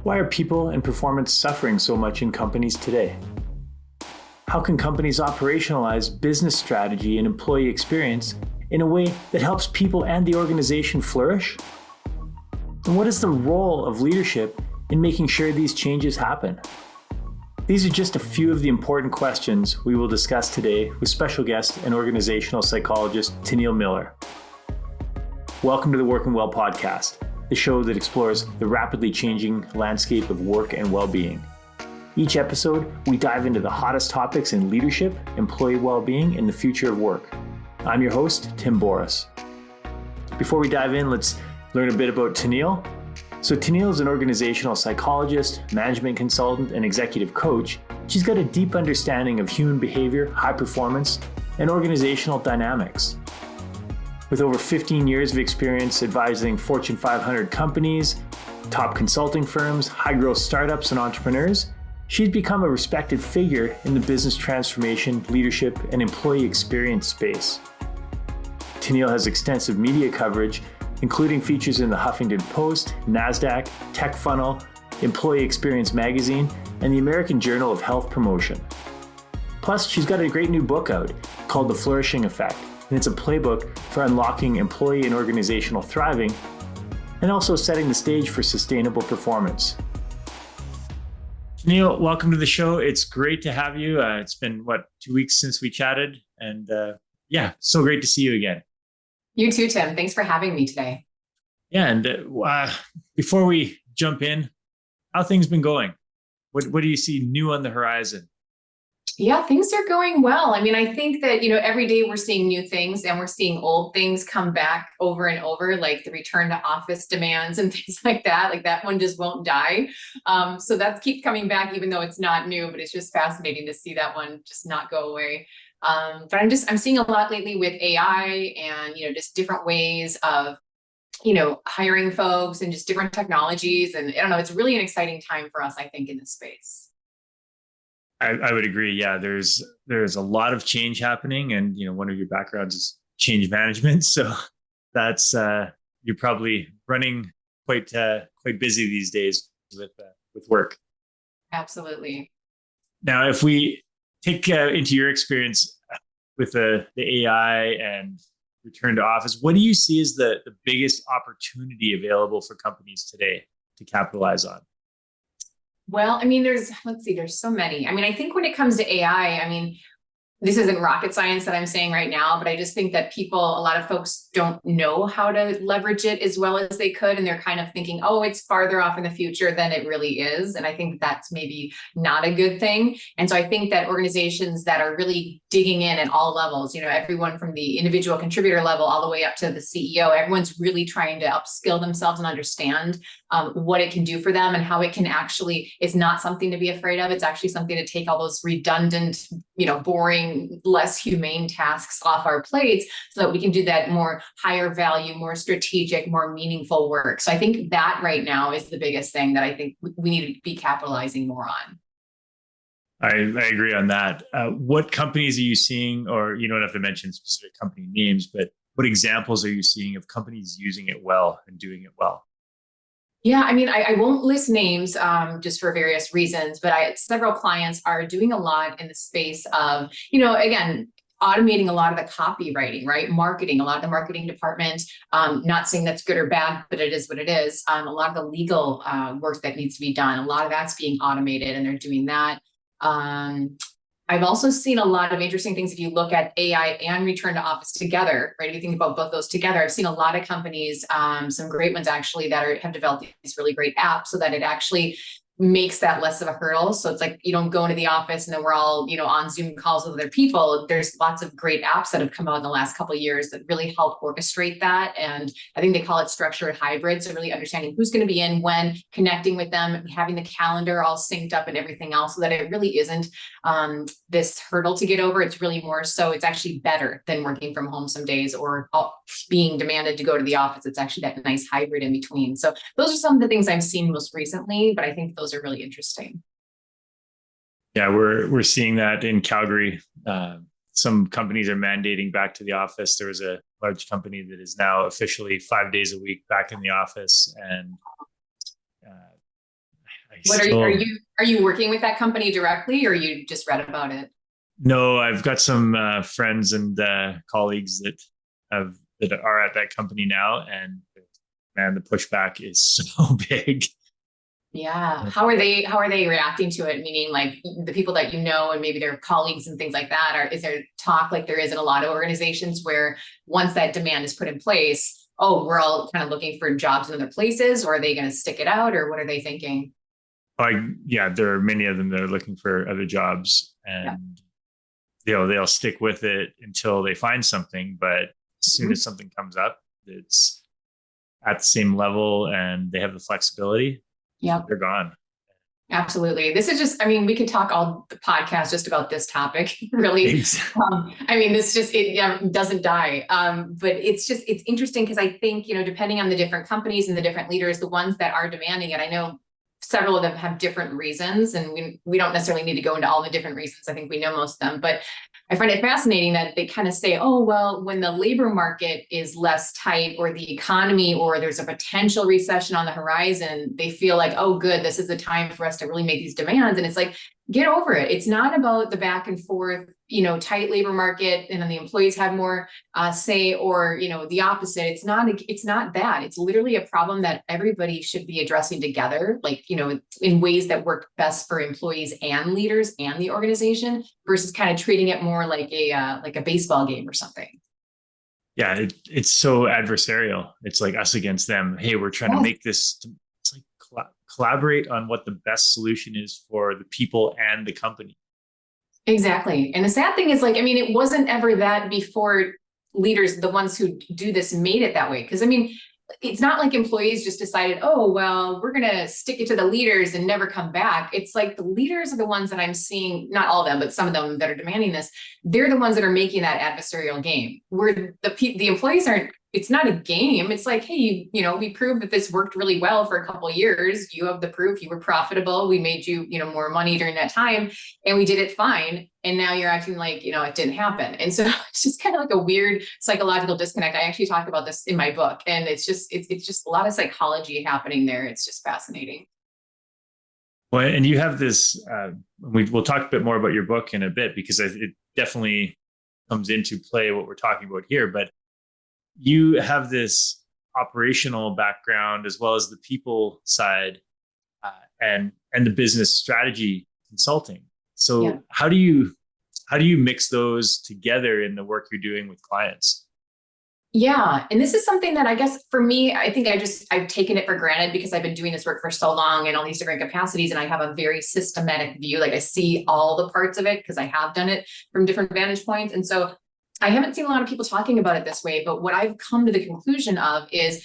Why are people and performance suffering so much in companies today? How can companies operationalize business strategy and employee experience in a way that helps people and the organization flourish? And what is the role of leadership in making sure these changes happen? These are just a few of the important questions we will discuss today with special guest and organizational psychologist Tonille Miller. Welcome to the Working Well podcast, the show that explores the rapidly changing landscape of work and well-being. Each episode, we dive into the hottest topics in leadership, employee well-being, and the future of work. I'm your host, Tim Borys. Before we dive in, let's learn a bit about Tonille. So Tonille is an organizational psychologist, management consultant, and executive coach. She's got a deep understanding of human behavior, high performance, and organizational dynamics. With over 15 years of experience advising Fortune 500 companies, top consulting firms, high-growth startups, and entrepreneurs, she's become a respected figure in the business transformation, leadership, and employee experience space. Tonille has extensive media coverage, including features in the Huffington Post, NASDAQ, TechFunnel, Employee Experience Magazine, and the American Journal of Health Promotion. Plus, she's got a great new book out called The Flourishing Effect, and it's a playbook for unlocking employee and organizational thriving, and also setting the stage for sustainable performance. Tonille, welcome to the show. It's great to have you. It's been, 2 weeks since we chatted, and so great to see you again. You too, Tim. Thanks for having me today. Yeah, and before we jump in, how things been going? What do you see new on the horizon? Yeah, things are going well. I mean, I think that, every day we're seeing new things and we're seeing old things come back over and over, like the return to office demands and things like that. Like that one just won't die. So that keeps coming back, even though it's not new, but it's just fascinating to see that one just not go away. But I'm seeing a lot lately with AI and, just different ways of, hiring folks and just different technologies. And I don't know, it's really an exciting time for us, I think, in this space. I would agree. Yeah, there's a lot of change happening, and one of your backgrounds is change management, so that's you're probably running quite busy these days with work. Absolutely. Now, if we take into your experience with the AI and return to office, what do you see as the biggest opportunity available for companies today to capitalize on? Well, I mean, there's so many. I mean, I think when it comes to AI, this isn't rocket science that I'm saying right now, but I just think that a lot of folks don't know how to leverage it as well as they could. And they're kind of thinking, oh, it's farther off in the future than it really is. And I think that's maybe not a good thing. And so I think that organizations that are really digging in at all levels, everyone from the individual contributor level all the way up to the CEO, everyone's really trying to upskill themselves and understand what it can do for them and how it can actually, it's not something to be afraid of. It's actually something to take all those redundant, boring, less humane tasks off our plates so that we can do that more higher value, more strategic, more meaningful work. So I think that right now is the biggest thing that I think we need to be capitalizing more on. I agree on that. What companies are you seeing, or you don't have to mention specific company names, but what examples are you seeing of companies using it well and doing it well? Yeah, I won't list names just for various reasons, but several clients are doing a lot in the space of, again, automating a lot of the copywriting, right? Marketing, a lot of the marketing department, not saying that's good or bad, but it is what it is. A lot of the legal work that needs to be done, a lot of that's being automated and they're doing that. I've also seen a lot of interesting things if you look at AI and return to office together, right? If you think about both those together, I've seen a lot of companies, some great ones actually, that have developed these really great apps so that it actually makes that less of a hurdle. So it's like you don't go into the office and then we're all, on Zoom calls with other people. There's lots of great apps that have come out in the last couple of years that really help orchestrate that. And I think they call it structured hybrid. So really understanding who's going to be in, when, connecting with them, having the calendar all synced up and everything else so that it really isn't this hurdle to get over. It's really more so it's actually better than working from home some days or being demanded to go to the office. It's actually that nice hybrid in between. So those are some of the things I've seen most recently, but I think those are really interesting. Yeah, we're seeing that in Calgary. Some companies are mandating back to the office. There was a large company that is now officially 5 days a week back in the office, and I What still, are you working with that company directly, or you just read about it? no, I've got some friends and colleagues that are at that company now, and man, the pushback is so big. Yeah. How are they reacting to it? Meaning like the people that you know and maybe their colleagues and things like that, or is there talk like there is in a lot of organizations where once that demand is put in place, oh, we're all kind of looking for jobs in other places, or are they going to stick it out, or what are they thinking? Yeah, there are many of them that are looking for other jobs, Yeah. and they'll stick with it until they find something. But as soon Mhm. as something comes up that's at the same level and they have the flexibility, Yep. they're gone. Absolutely. This is just, I mean, we could talk all the podcast just about this topic, really. Exactly. I mean, this just, it doesn't die. But it's just, it's interesting because I think, depending on the different companies and the different leaders, the ones that are demanding it, I know several of them have different reasons, and we don't necessarily need to go into all the different reasons. I think we know most of them, but I find it fascinating that they kind of say, oh, well, when the labor market is less tight or the economy or there's a potential recession on the horizon, they feel like, oh, good, this is the time for us to really make these demands. And it's like, get over it. It's not about the back and forth, tight labor market, and then the employees have more say, or the opposite. It's not that. It's literally a problem that everybody should be addressing together, like in ways that work best for employees and leaders and the organization, versus kind of treating it more like a baseball game or something. Yeah, it's so adversarial. It's like us against them. Hey, we're trying to Yes, make this. It's like collaborate on what the best solution is for the people and the company. exactly. And the sad thing is, like, I mean, it wasn't ever that before leaders, the ones who do this, made it that way. Because I mean, it's not like employees just decided, oh, well, we're going to stick it to the leaders and never come back. It's like the leaders are the ones that I'm seeing, not all of them, but some of them that are demanding this. They're the ones that are making that adversarial game where the employees aren't. It's not a game. It's like, hey, we proved that this worked really well for a couple of years. You have the proof. You were profitable. We made you, more money during that time, and we did it fine. And now you're acting like, it didn't happen. And so it's just kind of like a weird psychological disconnect. I actually talk about this in my book, and it's just a lot of psychology happening there. It's just fascinating. Well, and you have this. We'll talk a bit more about your book in a bit because it definitely comes into play what we're talking about here. But you have this operational background as well as the people side, and the business strategy consulting. Yeah. So how do you mix those together in the work you're doing with clients? Yeah. And this is something that I guess for me, I think I've taken it for granted because I've been doing this work for so long in all these different capacities. And I have a very systematic view. Like I see all the parts of it because I have done it from different vantage points. And so I haven't seen a lot of people talking about it this way, but what I've come to the conclusion of is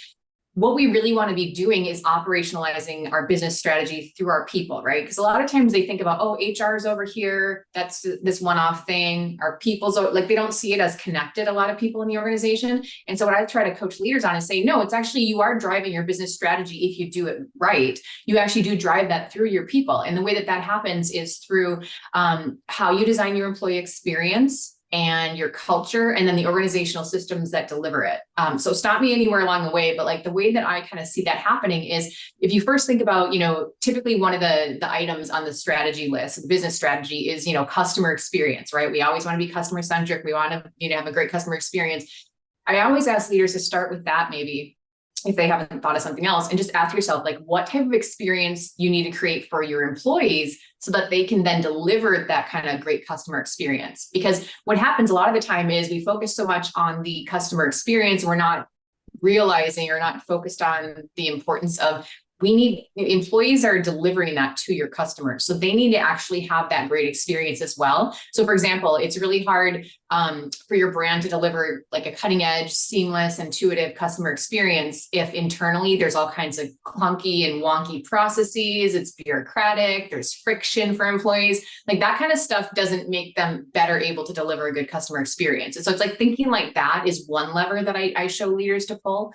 what we really want to be doing is operationalizing our business strategy through our people, right? Because a lot of times they think about, oh, HR is over here. That's this one-off thing. Our people's like, they don't see it as connected, a lot of people in the organization. And so what I try to coach leaders on is say, no, it's actually, you are driving your business strategy. If you do it right, you actually do drive that through your people. And the way that happens is through how you design your employee experience and your culture, and then the organizational systems that deliver it. So stop me anywhere along the way, but like the way that I kind of see that happening is if you first think about, typically one of the items on the strategy list, the business strategy is, customer experience, right? We always want to be customer centric. We want to, have a great customer experience. I always ask leaders to start with that, maybe if they haven't thought of something else, and just ask yourself, like, what type of experience you need to create for your employees so that they can then deliver that kind of great customer experience. Because what happens a lot of the time is we focus so much on the customer experience, we're not realizing or not focused on the importance of employees are delivering that to your customers. So they need to actually have that great experience as well. So for example, it's really hard for your brand to deliver like a cutting edge, seamless, intuitive customer experience if internally there's all kinds of clunky and wonky processes, it's bureaucratic, there's friction for employees. Like that kind of stuff doesn't make them better able to deliver a good customer experience. And so it's like thinking like that is one lever that I show leaders to pull.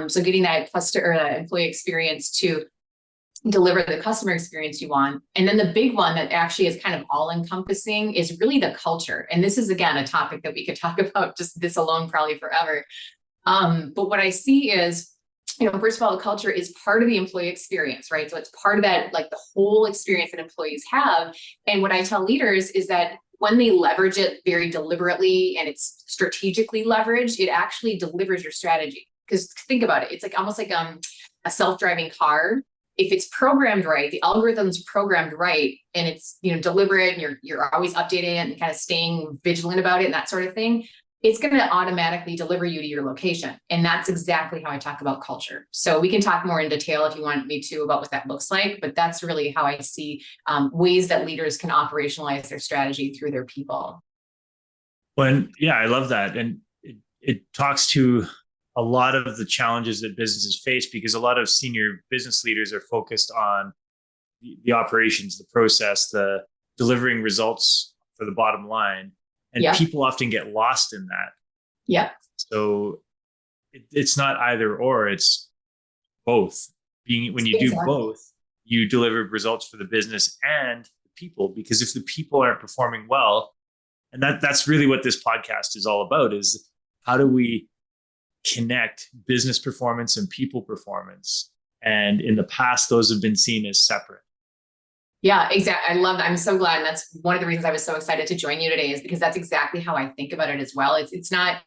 So getting that customer or that employee experience to deliver the customer experience you want. And then the big one that actually is kind of all encompassing is really the culture. And this is, again, a topic that we could talk about just this alone probably forever. But what I see is first of all, the culture is part of the employee experience, right? So it's part of that, like the whole experience that employees have. And what I tell leaders is that when they leverage it very deliberately and it's strategically leveraged, it actually delivers your strategy. Because think about it, it's like almost like a self-driving car. If it's programmed right, the algorithm's programmed right, and it's deliberate, and you're always updating it and kind of staying vigilant about it and that sort of thing, it's going to automatically deliver you to your location. And that's exactly how I talk about culture. So we can talk more in detail if you want me to about what that looks like, but that's really how I see ways that leaders can operationalize their strategy through their people. Yeah, I love that. And it talks to a lot of the challenges that businesses face, because a lot of senior business leaders are focused on the operations, the process, the delivering results for the bottom line. And people often get lost in that. Yeah. So it's not either or, it's both. When you do both, you deliver results for the business and the people, because if the people aren't performing well, and that's really what this podcast is all about, is how do we connect business performance and people performance? And in the past, those have been seen as separate. Yeah, exactly. I love that. I'm so glad. And that's one of the reasons I was so excited to join you today, is because that's exactly how I think about it as well. It's not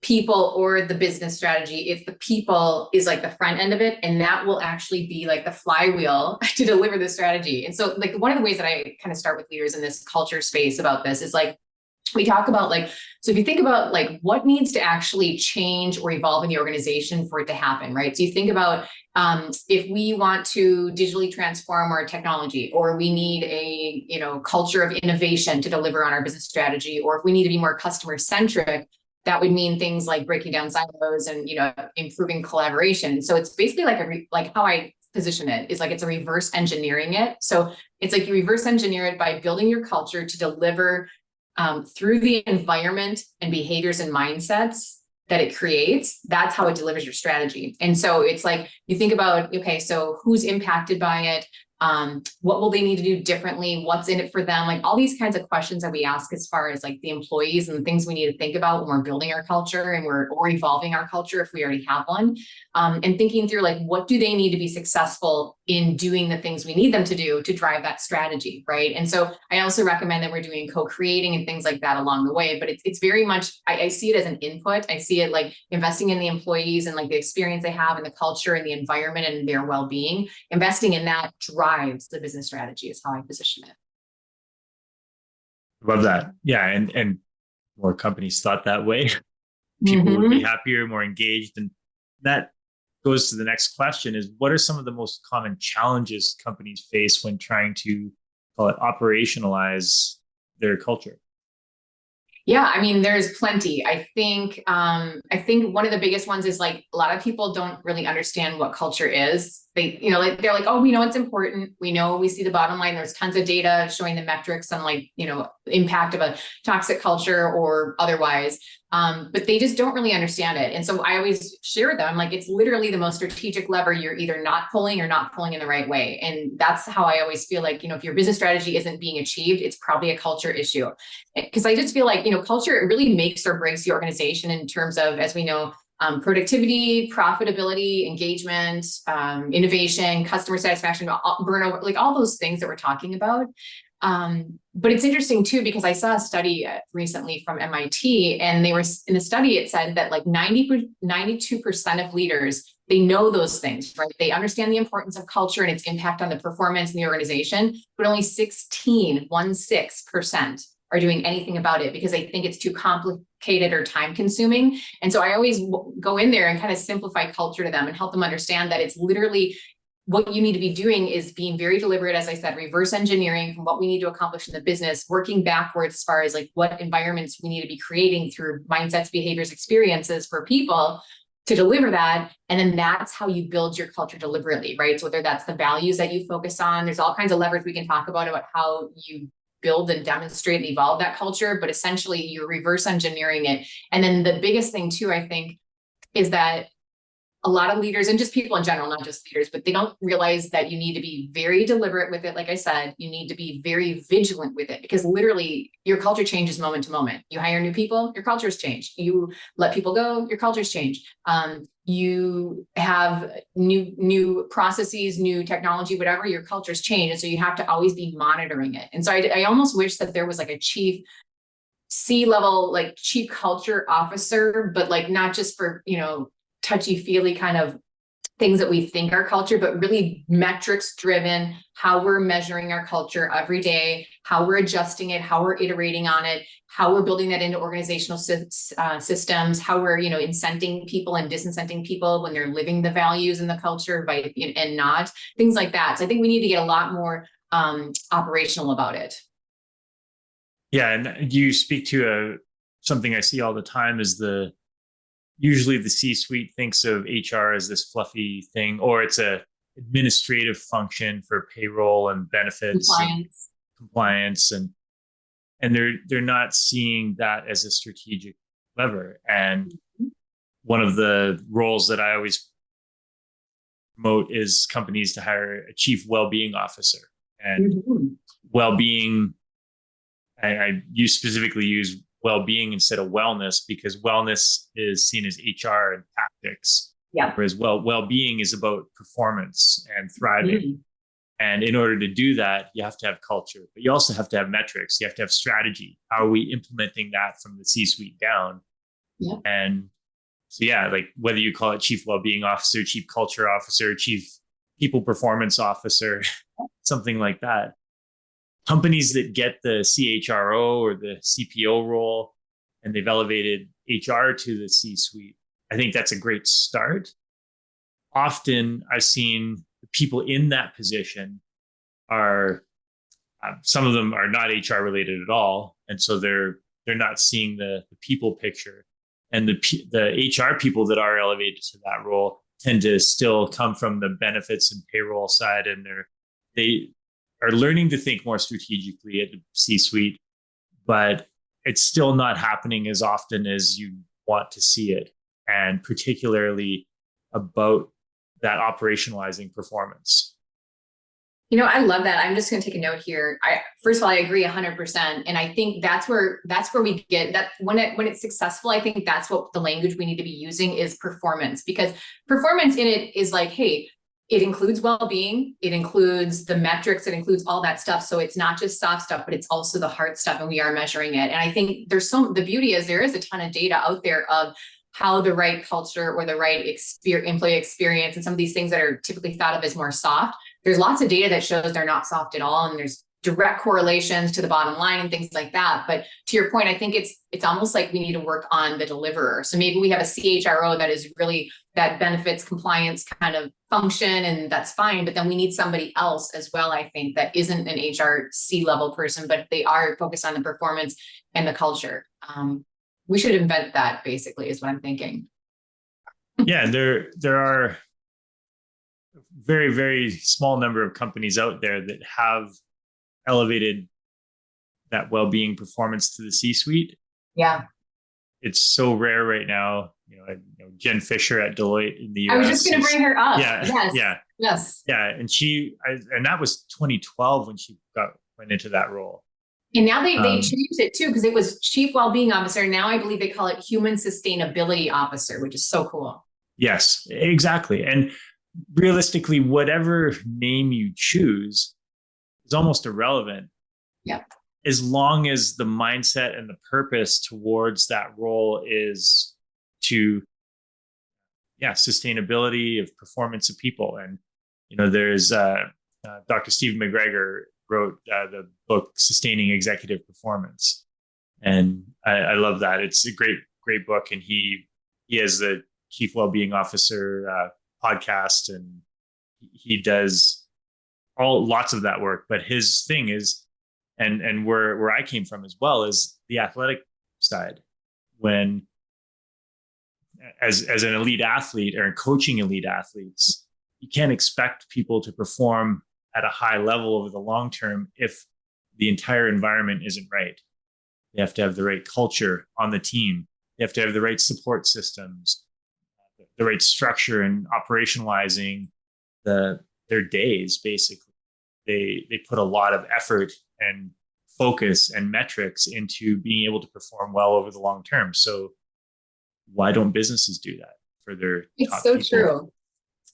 people or the business strategy. It's the people is like the front end of it. And that will actually be like the flywheel to deliver the strategy. And so like one of the ways that I kind of start with leaders in this culture space about this is like, we talk about like, so if you think about like what needs to actually change or evolve in the organization for it to happen, right? So you think about if we want to digitally transform our technology, or we need a culture of innovation to deliver on our business strategy, or if we need to be more customer centric, that would mean things like breaking down silos and improving collaboration. So it's basically like how I position it is like it's a reverse engineering it. So it's like you reverse engineer it by building your culture to deliver through the environment and behaviors and mindsets that it creates. That's how it delivers your strategy. And so it's like, you think about, okay, so who's impacted by it? What will they need to do differently? What's in it for them? Like all these kinds of questions that we ask as far as like the employees and the things we need to think about when we're building our culture and or evolving our culture if we already have one. And thinking through like, what do they need to be successful in doing the things we need them to do to drive that strategy, right? And so I also recommend that we're doing co-creating and things like that along the way, but it's very much, I see it as an input. I see it like investing in the employees and like the experience they have in the culture and the environment and their well-being. Investing in that drives the business strategy is how I position it. Love that. Yeah. And more companies thought that way. People would be happier, more engaged. And that goes to the next question is, what are some of the most common challenges companies face when trying to call it operationalize their culture? Yeah, I mean, there's plenty. I think one of the biggest ones is like a lot of people don't really understand what culture is. They, they're like, oh, we know it's important. We see the bottom line. There's tons of data showing the metrics on like, impact of a toxic culture or otherwise. But they just don't really understand it. And so I always share with them, like, it's literally the most strategic lever you're either not pulling or not pulling in the right way. And that's how I always feel like, if your business strategy isn't being achieved, it's probably a culture issue. Because I just feel like, culture, it really makes or breaks the organization in terms of, as we know, productivity, profitability, engagement, innovation, customer satisfaction, burnover, like all those things that we're talking about. But it's interesting too, because I saw a study recently from MIT, and they were in the study, it said that like 92% of leaders, they know those things, right? They understand the importance of culture and its impact on the performance in the organization, but only 16% are doing anything about it because they think it's too complicated or time consuming. And so I always go in there and kind of simplify culture to them and help them understand that it's literally what you need to be doing is being very deliberate, as I said, reverse engineering from what we need to accomplish in the business, working backwards as far as like what environments we need to be creating through mindsets, behaviors, experiences for people to deliver that. And then that's how you build your culture deliberately, right? So whether that's the values that you focus on, there's all kinds of levers we can talk about how you build and demonstrate and evolve that culture, but essentially you're reverse engineering it. And then the biggest thing too, I think, is that a lot of leaders and just people in general, not just leaders, but they don't realize that you need to be very deliberate with it. Like I said, you need to be very vigilant with it, because literally your culture changes moment to moment. You hire new people, your cultures change. You let people go, your cultures change. You have new processes, new technology, whatever, your cultures change. And so you have to always be monitoring it. And so I almost wish that there was like a chief C-level, like chief culture officer, but like not just for, touchy-feely kind of things that we think are culture, but really metrics driven, how we're measuring our culture every day, how we're adjusting it, how we're iterating on it, how we're building that into organizational systems, how we're, incenting people and disincenting people when they're living the values and the culture and not, things like that. So I think we need to get a lot more operational about it. Yeah, and you speak to something I see all the time is usually the C-suite thinks of HR as this fluffy thing, or it's a administrative function for payroll and benefits, compliance, and they're not seeing that as a strategic lever. And one of the roles that I always promote is companies to hire a chief wellbeing officer. And well-being, I specifically use well-being instead of wellness, because wellness is seen as HR and tactics. Yeah. Whereas well-being is about performance and thriving. And in order to do that, you have to have culture, but you also have to have metrics. You have to have strategy. How are we implementing that from the C-suite down? Yeah. And so, like whether you call it chief well-being officer, chief culture officer, chief people performance officer, something like that. Companies that get the CHRO or the CPO role and they've elevated HR to the C-suite, I think that's a great start. Often I've seen the people in that position are, some of them are not HR related at all. And so they're not seeing the people picture. And the HR people that are elevated to that role tend to still come from the benefits and payroll side, and they are learning to think more strategically at the C-suite, but it's still not happening as often as you want to see it, and particularly about that operationalizing performance. I love that. I'm just going to take a note here. First of all, I agree 100%. And I think that's where we get that when it's successful. I think that's what the language we need to be using is performance, because performance in it is like, hey, it includes well-being, it includes the metrics, it includes all that stuff. So it's not just soft stuff, but it's also the hard stuff, and we are measuring it. And I think the beauty is there is a ton of data out there of how the right culture or the right employee experience and some of these things that are typically thought of as more soft. There's lots of data that shows they're not soft at all. And there's direct correlations to the bottom line and things like that. But to your point, I think it's almost like we need to work on the deliverer. So maybe we have a CHRO that is really that benefits compliance kind of function, and that's fine. But then we need somebody else as well, I think, that isn't an HR C-level person, but they are focused on the performance and the culture. We should invent that, basically, is what I'm thinking. Yeah, there are a very, very small number of companies out there that have elevated that well-being performance to the C-suite. Yeah. It's so rare right now. Jen Fisher at Deloitte in the US. I was just going to bring her up. Yeah. Yes. Yeah. Yes. Yeah. And and that was 2012 when she went into that role. And now they changed it too, because it was chief well-being officer. Now I believe they call it human sustainability officer, which is so cool. Yes, exactly. And realistically, whatever name you choose is almost irrelevant. Yeah. As long as the mindset and the purpose towards that role is to, sustainability of performance of people. And, there's Dr. Steve McGregor wrote the book Sustaining Executive Performance. And I love that. It's a great, great book. And he has the Chief Wellbeing Officer podcast, and he does lots of that work. But his thing is, and where I came from as well, is the athletic side. When as an elite athlete or coaching elite athletes, you can't expect people to perform at a high level over the long term if the entire environment isn't right. They have to have the right culture on the team. They have to have the right support systems. the right structure and operationalizing their days. Basically, they put a lot of effort and focus and metrics into being able to perform well over the long term. So why don't businesses do that for their It's top so people? true.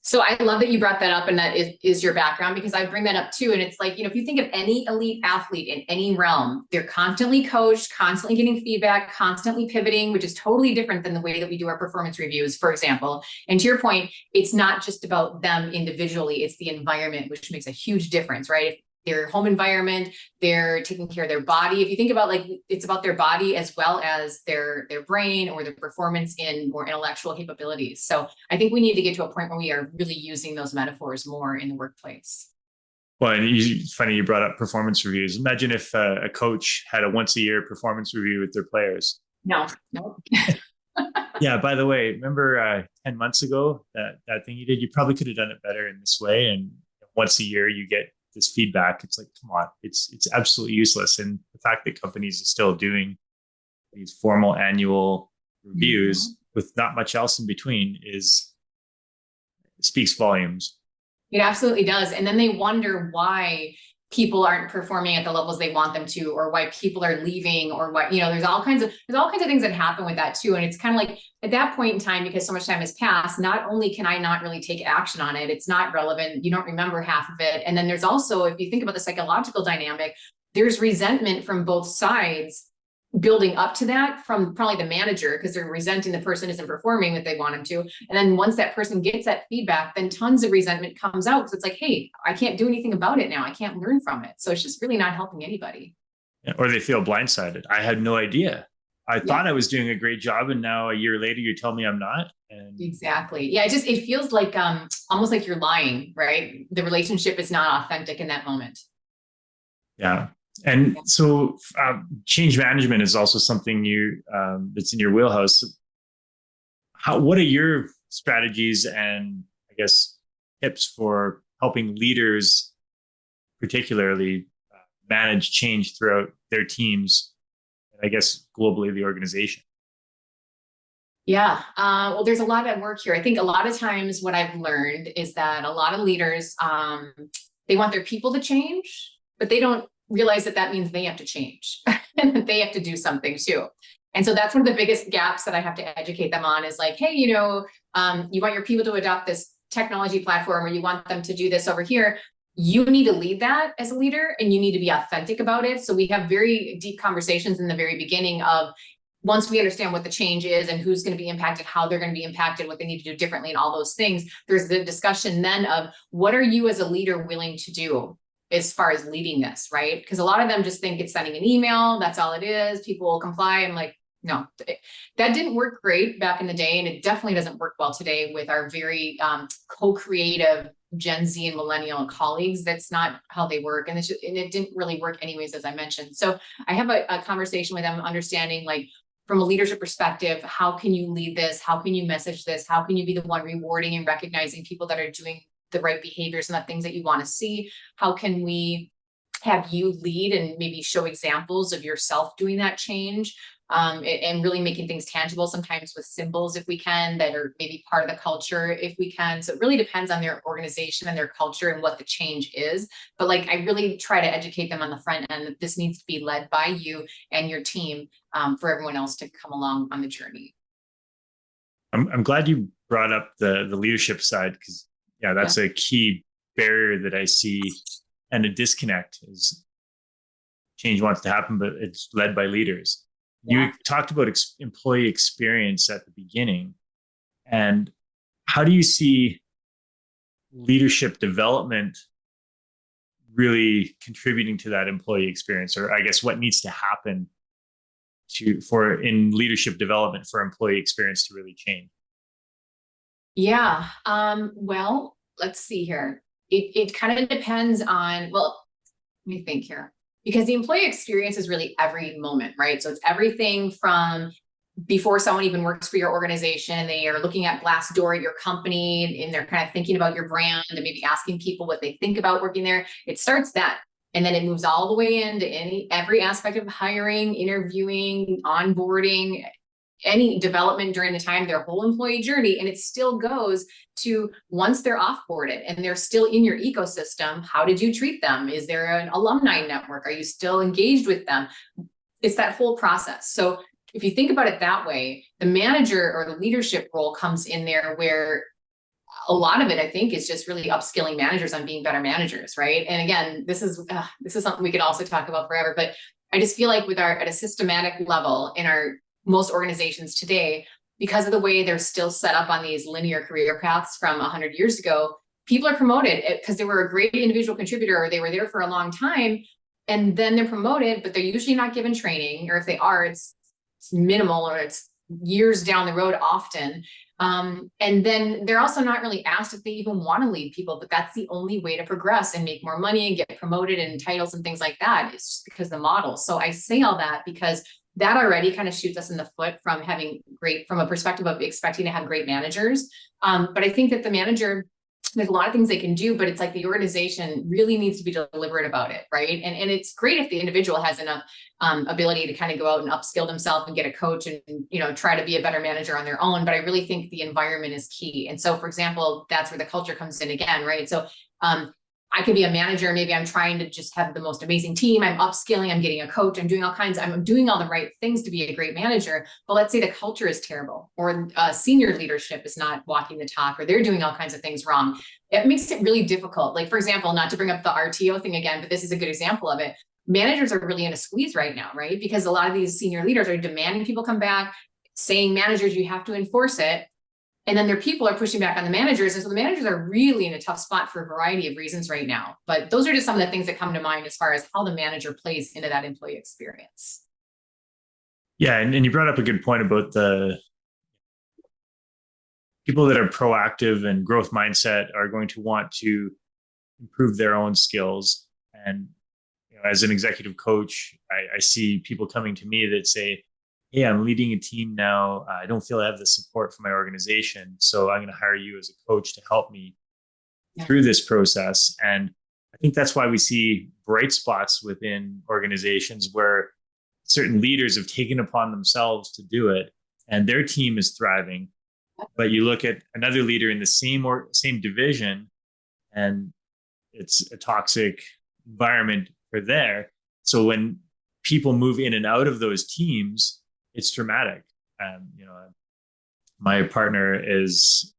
So I love that you brought that up, and that is your background, because I bring that up too. And it's like, if you think of any elite athlete in any realm, they're constantly coached, constantly getting feedback, constantly pivoting, which is totally different than the way that we do our performance reviews, for example. And to your point, it's not just about them individually, it's the environment, which makes a huge difference, right? Their home environment, they're taking care of their body. If you think about, like, it's about their body as well as their brain or their performance in more intellectual capabilities. So I think we need to get to a point where we are really using those metaphors more in the workplace. Well, and it's funny you brought up performance reviews. Imagine if a coach had a once a year performance review with their players. No. Yeah, by the way, remember 10 months ago, that thing you did, you probably could have done it better in this way. And once a year you get this feedback. It's like, come on, it's absolutely useless. And the fact that companies are still doing these formal annual reviews with not much else in between speaks volumes. It absolutely does. And then they wonder why people aren't performing at the levels they want them to, or why people are leaving, or what, there's all kinds of things that happen with that too. And it's kind of like, at that point in time, because so much time has passed, not only can I not really take action on it, it's not relevant. You don't remember half of it. And then there's also, if you think about the psychological dynamic, there's resentment from both sides building up to that, from probably the manager, because they're resenting the person isn't performing what they want him to. And then once that person gets that feedback, then tons of resentment comes out, because it's like, hey, I can't do anything about it now. I can't learn from it. So it's just really not helping anybody. Yeah, or they feel blindsided. I had no idea. I thought I was doing a great job, and now a year later you tell me I'm not. And exactly. Yeah, it feels like almost like you're lying, right? The relationship is not authentic in that moment. Yeah. And so change management is also something that's in your wheelhouse. What are your strategies and, I guess, tips for helping leaders, particularly, manage change throughout their teams, and I guess globally the organization? Yeah. Well, there's a lot at work here. I think a lot of times what I've learned is that a lot of leaders, they want their people to change, but they don't realize that means they have to change and that they have to do something too. And so that's one of the biggest gaps that I have to educate them on, is like, hey, you want your people to adopt this technology platform, or you want them to do this over here. You need to lead that as a leader, and you need to be authentic about it. So we have very deep conversations in the very beginning of, once we understand what the change is and who's going to be impacted, how they're going to be impacted, what they need to do differently, and all those things, there's the discussion then of, what are you as a leader willing to do as far as leading this, right? Because a lot of them just think it's sending an email, that's all it is, people will comply. I'm like, no, that didn't work great back in the day, and it definitely doesn't work well today with our very co-creative Gen Z and millennial colleagues. That's not how they work, and it didn't really work anyways, as I mentioned. So I have a conversation with them, understanding, like, from a leadership perspective, how can you lead this? How can you message this? How can you be the one rewarding and recognizing people that are doing the right behaviors and the things that you want to see? How can we have you lead and maybe show examples of yourself doing that change, and really making things tangible, sometimes with symbols if we can, that are maybe part of the culture if we can. So it really depends on their organization and their culture and what the change is. But like, I really try to educate them on the front end that this needs to be led by you and your team, for everyone else to come along on the journey. I'm glad you brought up the leadership side, because that's a key barrier that I see, and a disconnect is change wants to happen, but it's led by leaders. You talked about employee experience at the beginning, and how do you see leadership development really contributing to that employee experience? Or I guess what needs to happen in leadership development for employee experience to really change? Yeah. Well, let's see here. It kind of depends on, well, let me think here. Because the employee experience is really every moment, right? So it's everything from before someone even works for your organization, they are looking at Glassdoor at your company, and they're kind of thinking about your brand and maybe asking people what they think about working there. It starts that. And then it moves all the way into every aspect of hiring, interviewing, onboarding. any development during the time, their whole employee journey. And it still goes to once they're offboarded and they're still in your ecosystem, how did you treat them? Is there an alumni network? Are you still engaged with them? It's that whole process. So if you think about it that way, the manager or the leadership role comes in there, where a lot of it, I think, is just really upskilling managers on being better managers, right? And again, this is something we could also talk about forever, but I just feel like at a systematic level in our most organizations today, because of the way they're still set up on these linear career paths from 100 years ago, people are promoted because they were a great individual contributor or they were there for a long time, and then they're promoted, but they're usually not given training, or if they are, it's minimal or it's years down the road often. And then they're also not really asked if they even want to lead people, but that's the only way to progress and make more money and get promoted and titles and things like that. It's just because the model. So I say all that because that already kind of shoots us in the foot from from a perspective of expecting to have great managers. But I think that the manager, there's a lot of things they can do, but it's like the organization really needs to be deliberate about it, right? And it's great if the individual has enough ability to kind of go out and upskill themselves and get a coach and try to be a better manager on their own. But I really think the environment is key. And so, for example, that's where the culture comes in again, right? So I could be a manager. Maybe I'm trying to just have the most amazing team. I'm upskilling. I'm getting a coach. I'm doing I'm doing all the right things to be a great manager. But let's say the culture is terrible, or senior leadership is not walking the talk, or they're doing all kinds of things wrong. It makes it really difficult. Like, for example, not to bring up the RTO thing again, but this is a good example of it. Managers are really in a squeeze right now, right? Because a lot of these senior leaders are demanding people come back, saying managers, you have to enforce it. And then their people are pushing back on the managers. And so the managers are really in a tough spot for a variety of reasons right now. But those are just some of the things that come to mind as far as how the manager plays into that employee experience. Yeah. And you brought up a good point about the people that are proactive and growth mindset are going to want to improve their own skills. And as an executive coach, I see people coming to me that say, hey, I'm leading a team now. I don't feel I have the support from my organization. So I'm going to hire you as a coach to help me through this process. And I think that's why we see bright spots within organizations where certain leaders have taken upon themselves to do it and their team is thriving. But you look at another leader in the same division and it's a toxic environment for there. So when people move in and out of those teams, it's dramatic. My partner is,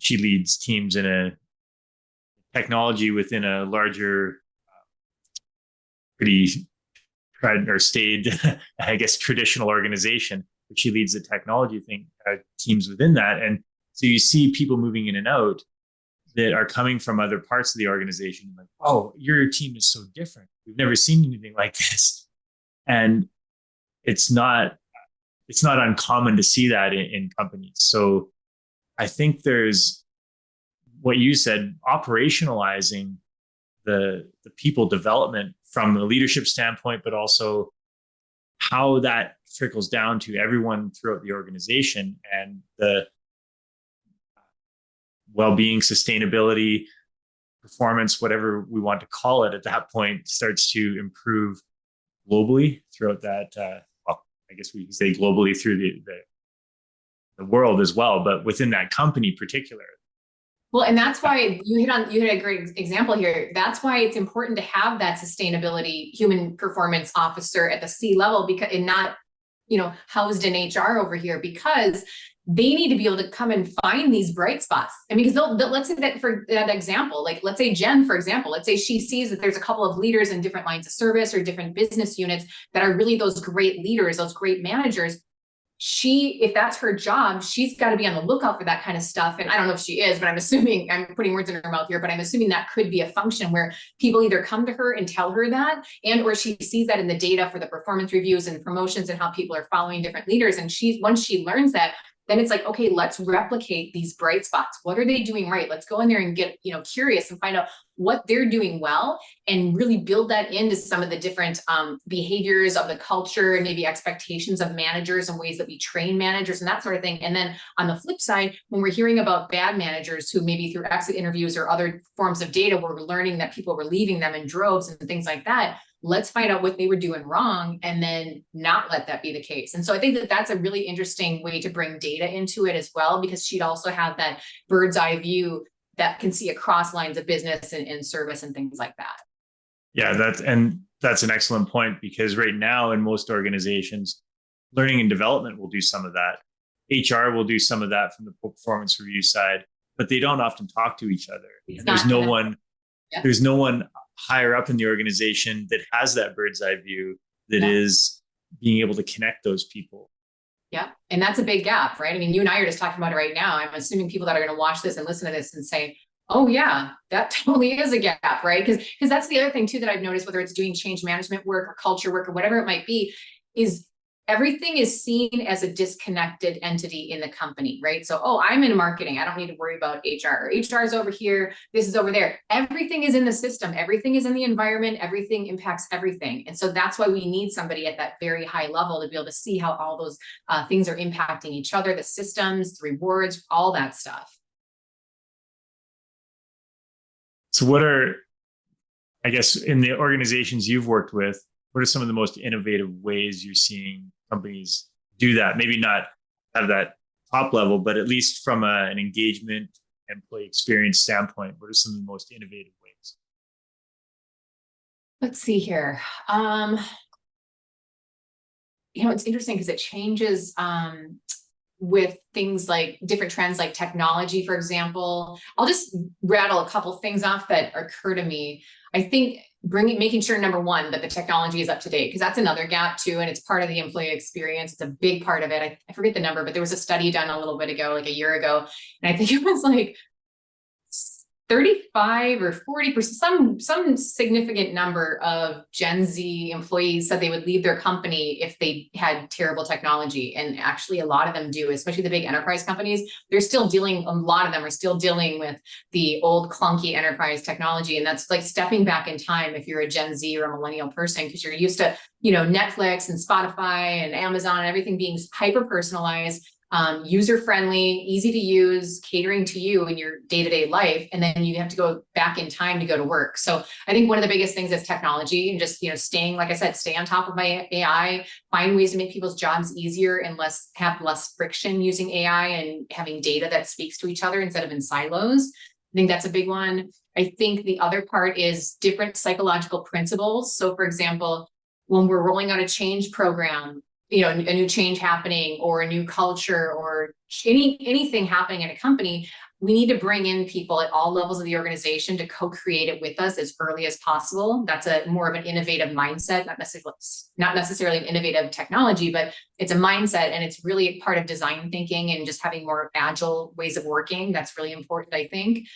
she leads teams in a technology within a larger, pretty tried or stayed, I guess, traditional organization, but she leads the technology teams within that. And so you see people moving in and out that are coming from other parts of the organization. Like, oh, your team is so different. We've never seen anything like this. And it's not uncommon to see that in companies. So I think there's what you said, operationalizing the people development from a leadership standpoint, but also how that trickles down to everyone throughout the organization and the well-being, sustainability, performance, whatever we want to call it at that point, starts to improve globally throughout that. I guess we can say globally through the world as well, but within that company particular. Well, and that's why you hit a great example here. That's why it's important to have that sustainability human performance officer at the C level, because and not, housed in HR over here, because they need to be able to come and find these bright spots. I mean, because let's say that for that example, like let's say Jen, for example, let's say she sees that there's a couple of leaders in different lines of service or different business units that are really those great leaders, those great managers. If that's her job, she's got to be on the lookout for that kind of stuff. And I don't know if she is, but I'm putting words in her mouth here, but I'm assuming that could be a function where people either come to her and tell her that, and or she sees that in the data for the performance reviews and promotions and how people are following different leaders. And once she learns that, then it's like, okay, let's replicate these bright spots. What are they doing right? Let's go in there and get, curious and find out what they're doing well and really build that into some of the different behaviors of the culture and maybe expectations of managers and ways that we train managers and that sort of thing. And then on the flip side, when we're hearing about bad managers who maybe through exit interviews or other forms of data where we're learning that people were leaving them in droves and things like that, let's find out what they were doing wrong and then not let that be the case. And so I think that that's a really interesting way to bring data into it as well, because she'd also have that bird's eye view that can see across lines of business and service and things like that. Yeah, that's an excellent point, because right now in most organizations, learning and development will do some of that. HR will do some of that from the performance review side, but they don't often talk to each other. There's no one higher up in the organization that has that bird's eye view that is being able to connect those people. Yeah. And that's a big gap, right? I mean, you and I are just talking about it right now. I'm assuming people that are going to watch this and listen to this and say, oh yeah, that totally is a gap, right? Because that's the other thing too that I've noticed, whether it's doing change management work or culture work or whatever it might be, is everything is seen as a disconnected entity in the company, right? So, oh, I'm in marketing. I don't need to worry about HR. HR is over here. This is over there. Everything is in the system. Everything is in the environment. Everything impacts everything. And so that's why we need somebody at that very high level to be able to see how all those things are impacting each other, the systems, the rewards, all that stuff. So what are, I guess, in the organizations you've worked with, what are some of the most innovative ways you're seeing companies do that? Maybe not have that top level, but at least from an engagement, employee experience standpoint, what are some of the most innovative ways? Let's see here. It's interesting because it changes with things like different trends like technology, for example. I'll just rattle a couple things off that occur to me. I think making sure, number one, that the technology is up to date, because that's another gap too. And it's part of the employee experience. It's a big part of it. I forget the number, but there was a study done a little bit ago, like a year ago. And I think it was like 35 or 40%, some significant number of Gen Z employees said they would leave their company if they had terrible technology. And actually a lot of them do, especially the big enterprise companies. A lot of them are still dealing with the old clunky enterprise technology. And that's like stepping back in time if you're a Gen Z or a millennial person, because you're used to, Netflix and Spotify and Amazon and everything being hyper personalized, user-friendly, easy to use, catering to you in your day-to-day life. And then you have to go back in time to go to work. So I think one of the biggest things is technology and just, staying, like I said, stay on top of my AI, find ways to make people's jobs easier and have less friction using AI and having data that speaks to each other instead of in silos. I think that's a big one. I think the other part is different psychological principles. So for example, when we're rolling out a change program, a new change happening or a new culture or anything happening in a company, we need to bring in people at all levels of the organization to co-create it with us as early as possible. That's more of an innovative mindset, not necessarily an innovative technology, but it's a mindset, and it's really part of design thinking and just having more agile ways of working. That's really important, I think.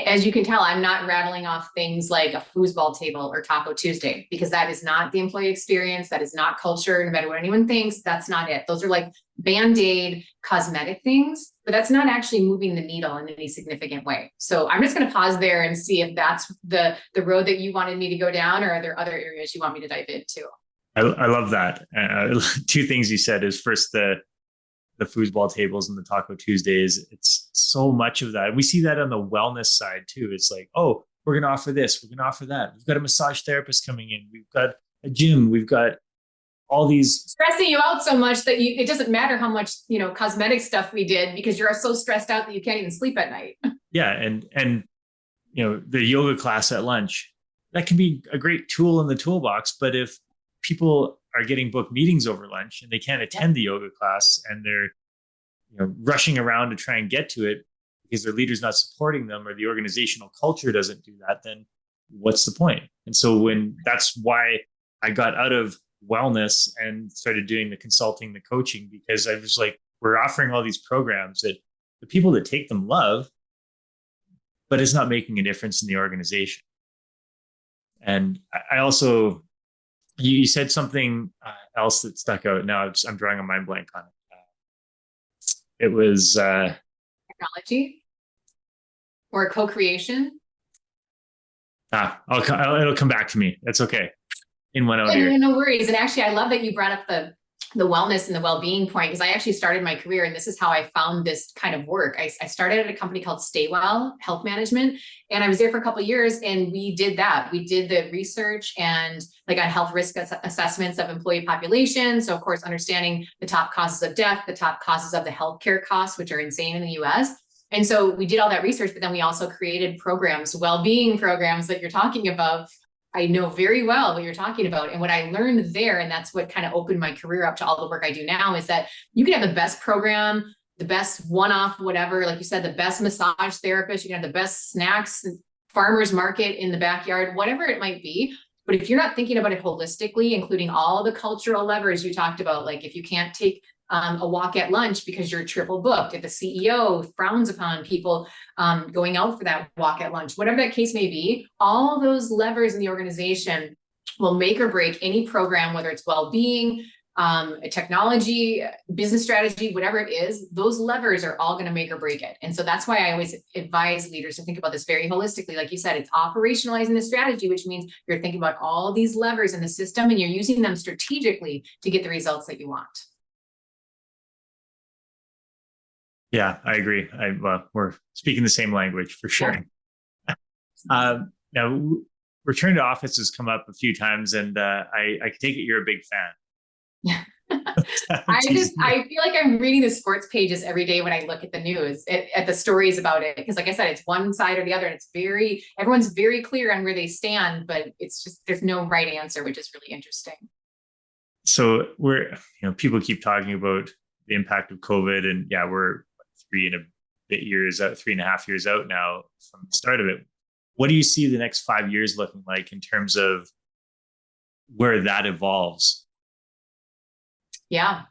As you can tell, I'm not rattling off things like a foosball table or Taco Tuesday, because that is not the employee experience. That is not culture, no matter what anyone thinks. That's not it. Those are like Band-Aid cosmetic things, but that's not actually moving the needle in any significant way. So I'm just going to pause there and see if that's the road that you wanted me to go down, or are there other areas you want me to dive into? I love that. Two things you said is, first, the foosball tables and the Taco Tuesdays. It's so much of that. We see that on the wellness side too. It's like, oh, we're going to offer this, we're going to offer that. We've got a massage therapist coming in. We've got a gym. We've got all these stressing you out so much that it doesn't matter how much, cosmetic stuff we did, because you're so stressed out that you can't even sleep at night. Yeah. And the yoga class at lunch, that can be a great tool in the toolbox. But if people are getting booked meetings over lunch and they can't attend the yoga class, and they're rushing around to try and get to it because their leader's not supporting them, or the organizational culture doesn't do that, then what's the point? And so that's why I got out of wellness and started doing the consulting, the coaching, because I was like, we're offering all these programs that the people that take them love, but it's not making a difference in the organization. And I also, you said something else that stuck out. Now I'm drawing a mind blank on it. It was technology or co-creation. It'll come back to me. That's okay. In one out here. No worries. And actually, I love that you brought up the the wellness and the well-being point, because I actually started my career, and this is how I found this kind of work. I started at a company called Stay Well Health Management, and I was there for a couple of years, and we did that. We did the research and like on health risk assessments of employee population. So of course, understanding the top causes of death, the top causes of the healthcare costs, which are insane in the US. And so we did all that research, but then we also created programs, well-being programs that you're talking about. I know very well what you're talking about. And what I learned there, and that's what kind of opened my career up to all the work I do now, is that you can have the best program, the best one-off, whatever, like you said, the best massage therapist, you can have the best snacks, farmer's market in the backyard, whatever it might be. But if you're not thinking about it holistically, including all the cultural levers you talked about, like if you can't take a walk at lunch because you're triple booked, if the CEO frowns upon people going out for that walk at lunch, whatever that case may be, all those levers in the organization will make or break any program, whether it's well-being, technology, business strategy, whatever it is. Those levers are all going to make or break it. And so that's why I always advise leaders to think about this very holistically. Like you said, it's operationalizing the strategy, which means you're thinking about all these levers in the system and you're using them strategically to get the results that you want. Yeah, I agree. We're speaking the same language for sure. Now, return to office has come up a few times, and I can take it you're a big fan. I feel like I'm reading the sports pages every day when I look at the news, at the stories about it. Because like I said, it's one side or the other, and everyone's very clear on where they stand, but it's just, there's no right answer, which is really interesting. So people keep talking about the impact of COVID, and yeah, we're 3.5 years out now from the start of it. What do you see the next 5 years looking like in terms of where that evolves? Yeah.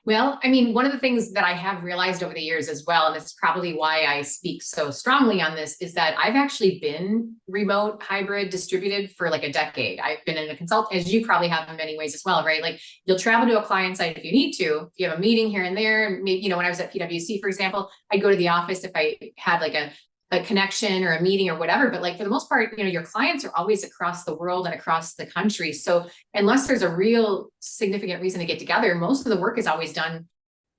Well, I mean, one of the things that I have realized over the years as well, and it's probably why I speak so strongly on this, is that I've actually been remote, hybrid, distributed for like a decade. I've been in a consult, as you probably have in many ways as well, right? Like you'll travel to a client site if you need to, if you have a meeting here and there. Maybe, when I was at PwC, for example, I'd go to the office if I had like a connection or a meeting or whatever. But like for the most part, your clients are always across the world and across the country. So unless there's a real significant reason to get together, most of the work is always done,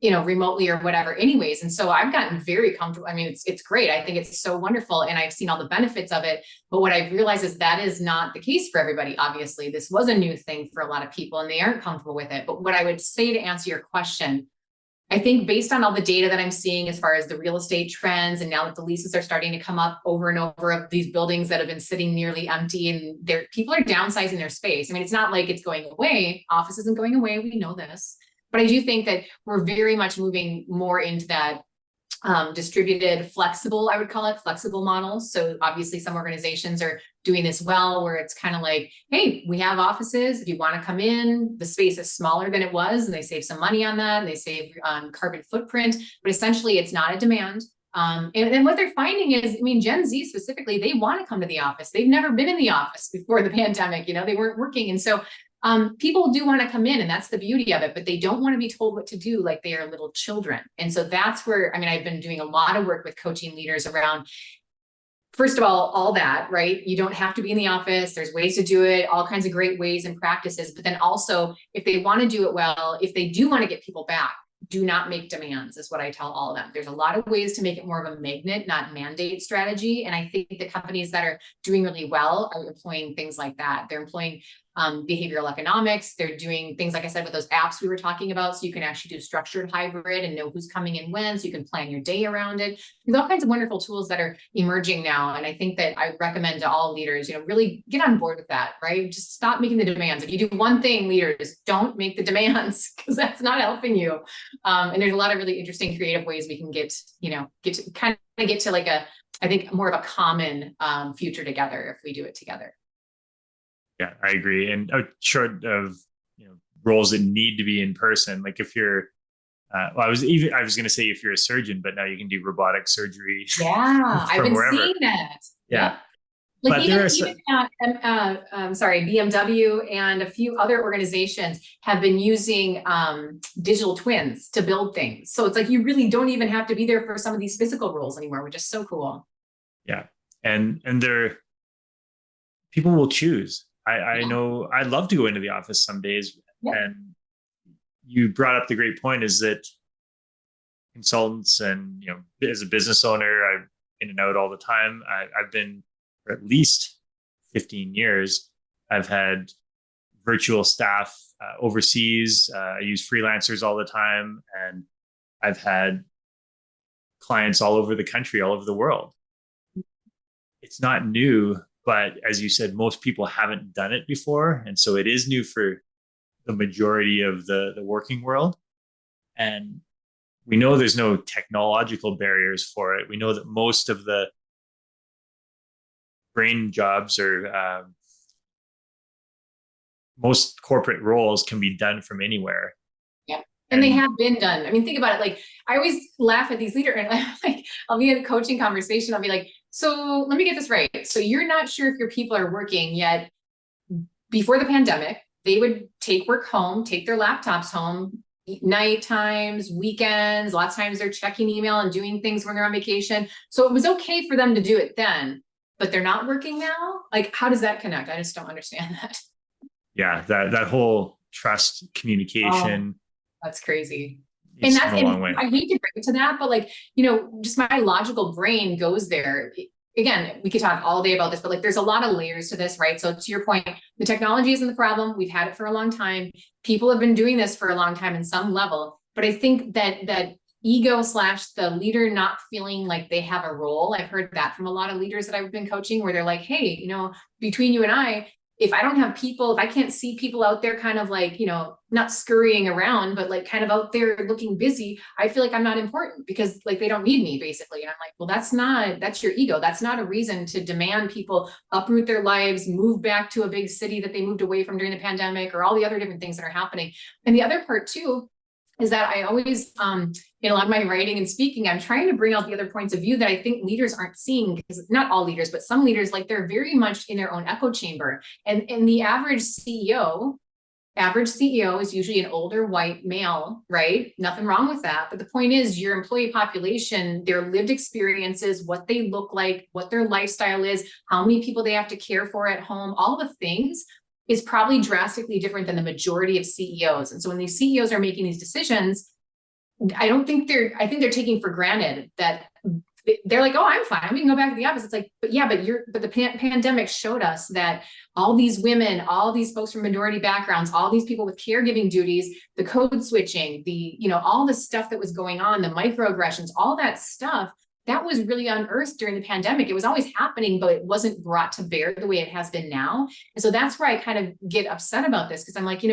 remotely or whatever anyways. And so I've gotten very comfortable. I mean, it's great. I think it's so wonderful. And I've seen all the benefits of it. But what I've realized is that is not the case for everybody. Obviously, this was a new thing for a lot of people and they aren't comfortable with it. But what I would say to answer your question, I think based on all the data that I'm seeing as far as the real estate trends, and now that the leases are starting to come up over and over of these buildings that have been sitting nearly empty, and people are downsizing their space. I mean, it's not like it's going away. Office isn't going away. We know this. But I do think that we're very much moving more into that distributed, flexible, I would call it flexible models. So obviously some organizations are doing this well, where it's kind of like, hey, we have offices. If you want to come in, the space is smaller than it was, and they save some money on that, and they save on carbon footprint, but essentially it's not a demand. And what they're finding is, I mean, Gen Z specifically, they want to come to the office. They've never been in the office before the pandemic, they weren't working. And so people do want to come in, and that's the beauty of it, but they don't want to be told what to do like they are little children. And so that's where, I've been doing a lot of work with coaching leaders around, first of all that, right? You don't have to be in the office. There's ways to do it, all kinds of great ways and practices. But then also, if they want to do it well, if they do want to get people back, do not make demands, is what I tell all of them. There's a lot of ways to make it more of a magnet, not mandate strategy. And I think the companies that are doing really well are employing things like that. They're employing behavioral economics. They're doing things, like I said, with those apps we were talking about. So you can actually do structured hybrid and know who's coming in when, so you can plan your day around it. There's all kinds of wonderful tools that are emerging now. And I think that I recommend to all leaders, really get on board with that, right? Just stop making the demands. If you do one thing, leaders, don't make the demands, because that's not helping you. And there's a lot of really interesting creative ways we can get to like I think more of a common future together if we do it together. Yeah, I agree. And short of roles that need to be in person, like if you're, I was going to say if you're a surgeon, but now you can do robotic surgery. Yeah, I've been wherever. seeing that. Yeah. Like but even BMW and a few other organizations have been using digital twins to build things. So it's like you really don't even have to be there for some of these physical roles anymore, which is so cool. Yeah, and people will choose. I know I'd love to go into the office some days, and you brought up the great point is that consultants and, as a business owner, I'm in and out all the time. I've been for at least 15 years. I've had virtual staff overseas. I use freelancers all the time, and I've had clients all over the country, all over the world. It's not new, but as you said, most people haven't done it before. And so it is new for the majority of the working world. And we know there's no technological barriers for it. We know that most of the brain jobs or most corporate roles can be done from anywhere. Yeah. And they have been done. I mean, think about it. Like, I always laugh at these leaders, and like, I'll be in a coaching conversation. I'll be like, so let me get this right. So you're not sure if your people are working yet. Before the pandemic, they would take work home, take their laptops home, night times, weekends. Lots of times they're checking email and doing things when they're on vacation. So it was okay for them to do it then, but they're not working now. Like, how does that connect? I just don't understand that. Yeah, that whole trust communication. Oh, that's crazy. And that's a long way. I hate to bring it to that, but like, just my logical brain goes there. Again, we could talk all day about this, but like, there's a lot of layers to this, right? So to your point, the technology isn't the problem. We've had it for a long time. People have been doing this for a long time in some level. But I think that ego / the leader not feeling like they have a role. I've heard that from a lot of leaders that I've been coaching, where they're like, hey, between you and I, if I don't have people, if I can't see people out there kind of like, not scurrying around, but like kind of out there looking busy, I feel like I'm not important because like they don't need me basically. And I'm like, well, that's your ego. That's not a reason to demand people uproot their lives, move back to a big city that they moved away from during the pandemic, or all the other different things that are happening. And the other part too, is that I always, in a lot of my writing and speaking, I'm trying to bring out the other points of view that I think leaders aren't seeing, because not all leaders, but some leaders, like, they're very much in their own echo chamber. And the average CEO is usually an older white male, right? Nothing wrong with that. But the point is, your employee population, their lived experiences, what they look like, what their lifestyle is, how many people they have to care for at home, all the things is probably drastically different than the majority of CEOs. And so when these CEOs are making these decisions, I think they're taking for granted that they're like, oh, I'm fine, we can go back to the office. It's like, but the pandemic showed us that all these women, all these folks from minority backgrounds, all these people with caregiving duties, the code switching, all the stuff that was going on, the microaggressions, all that stuff, that was really unearthed during the pandemic. It was always happening, but it wasn't brought to bear the way it has been now. And so that's where I kind of get upset about this, because I'm like,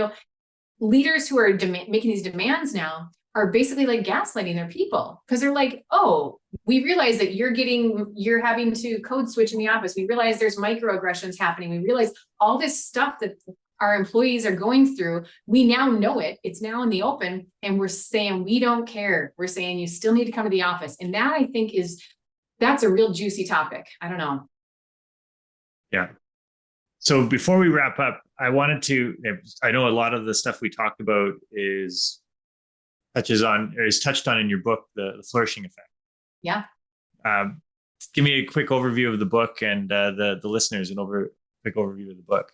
leaders who are making these demands now are basically like gaslighting their people, because they're like, oh, we realize that you're having to code switch in the office. We realize there's microaggressions happening. We realize all this stuff that our employees are going through. We now know it. It's now in the open, and we're saying we don't care. We're saying you still need to come to the office. And that, I think, that's a real juicy topic. I don't know. Yeah. So before we wrap up, I know a lot of the stuff we talked about is touched on in your book, the Flourishing Effect. Yeah. Give me a quick overview of the book and the listeners quick overview of the book.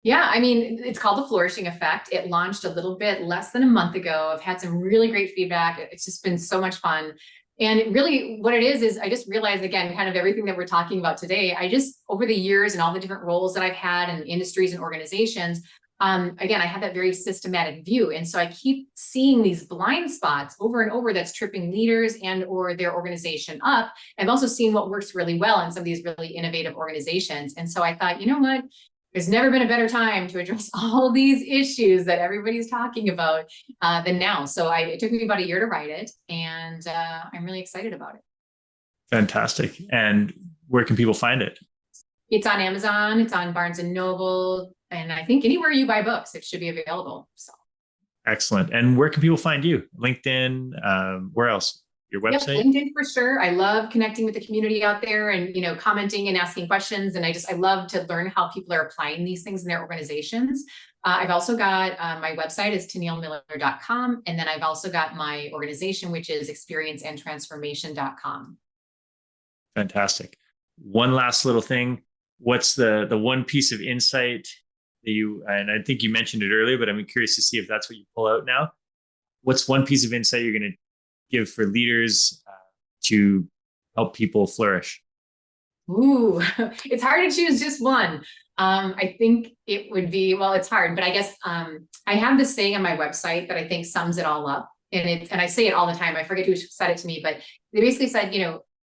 Yeah, I mean, it's called The Flourishing Effect. It launched a little bit less than a month ago. I've had some really great feedback. It's just been so much fun. And really what it is I just realized, again, kind of everything that we're talking about today, over the years and all the different roles that I've had in industries and organizations, again, I have that very systematic view. And so I keep seeing these blind spots over and over that's tripping leaders and or their organization up. I've also seen what works really well in some of these really innovative organizations. And so I thought, you know what? There's never been a better time to address all these issues that everybody's talking about than now. So it took me about a year to write it, and I'm really excited about it. Fantastic. And where can people find it? It's on Amazon. It's on Barnes & Noble. And I think anywhere you buy books, it should be available. So. Excellent. And where can people find you? LinkedIn, where else? Your website? Yep, LinkedIn for sure. I love connecting with the community out there and, commenting and asking questions. And I love to learn how people are applying these things in their organizations. I've also got my website is TonilleMiller.com. And then I've also got my organization, which is experienceandtransformation.com. Fantastic. One last little thing. What's the one piece of insight and I think you mentioned it earlier, but I'm curious to see if that's what you pull out now. What's one piece of insight you're going to give for leaders to help people flourish? Ooh, it's hard to choose just one. I think it would be, well, it's hard, but I guess I have this saying on my website that I think sums it all up. And I say it all the time. I forget who said it to me, but they basically said,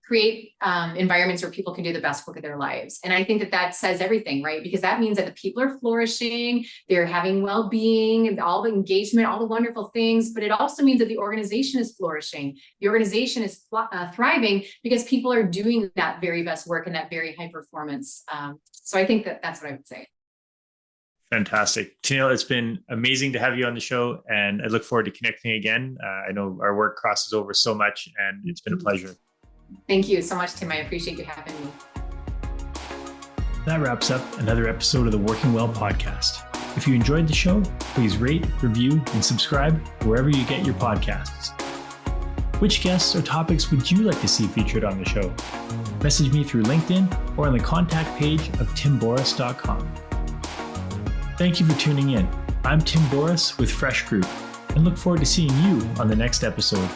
create environments where people can do the best work of their lives. And I think that says everything, right? Because that means that the people are flourishing, they're having well-being and all the engagement, all the wonderful things. But it also means that the organization is flourishing. The organization is thriving because people are doing that very best work and that very high performance. So I think that's what I would say. Fantastic. Tonille, it's been amazing to have you on the show, and I look forward to connecting again. I know our work crosses over so much, and it's been a pleasure. Thank you so much, Tim. I appreciate you having me. That wraps up another episode of the Working Well podcast. If you enjoyed the show, please rate, review, and subscribe wherever you get your podcasts. Which guests or topics would you like to see featured on the show? Message me through LinkedIn or on the contact page of timborys.com. Thank you for tuning in. I'm Tim Borys with Fresh Group, and look forward to seeing you on the next episode.